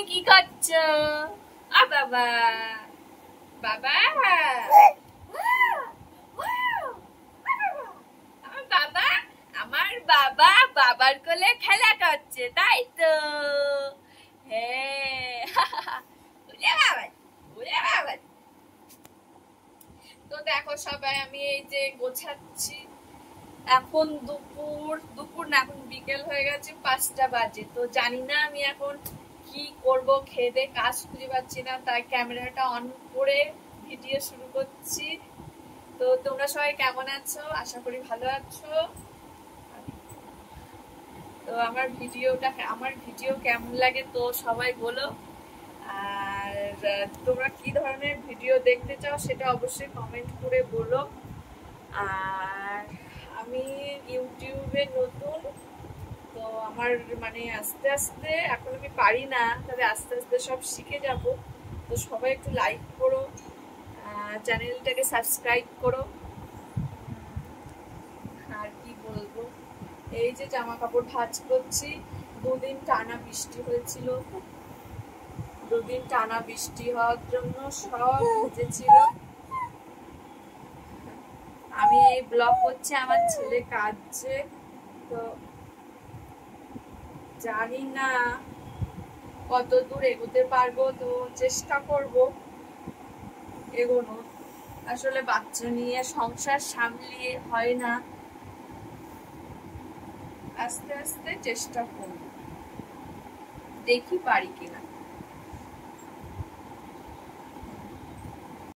কি করছো? বাবা বাবা বাবা আমার বাবা বাবার কোলে খেলা করছে, তাই তো? হ্যাঁ। তো দেখো সবাই, আমি এই যে গোছাচ্ছি। এখন দুপুর না, এখন বিকেল হয়ে গেছে, 5টা বাজে। তো জানি না আমি এখন কি করব, খেয়ে দিয়ে কাজ খুঁজে পাচ্ছি না, তাই ক্যামেরাটা অন করে ভিডিও শুরু করছি। তো তোমরা সবাই কেমন আছো? আশা করি ভালো আছো। তো আমার ভিডিও কেমন লাগে তো সবাই বলো। আর তোমরা কি ধরনের ভিডিও দেখতে চাও সেটা অবশ্যই কমেন্ট করে বলো। আর আমি ইউটিউবে নতুন, তো আমার মানে আস্তে আস্তে, এখন আমি পারি না, তবে আস্তে আস্তে সব শিখে যাব। তো সবাই একটু লাইক করো, চ্যানেলটাকে সাবস্ক্রাইব করো। আর কি বলবো, এই যে জামা কাপড় ভাঁজ করছি। 2 দিন টানা বৃষ্টি হয়েছিল, 2 দিন টানা বৃষ্টি হওয়ার জন্য সব ভিজেছিল। আমি এই ব্লগ করছি, আমার ছেলে কাঁদছে। তো জানি না কত দূর এগোতে পারবো, তো চেষ্টা করব এগোনো। আসলে বাচ্চা নিয়ে সংসার সামলিয়ে হয় না, আস্তে আস্তে চেষ্টা করব, দেখি পারি কিনা।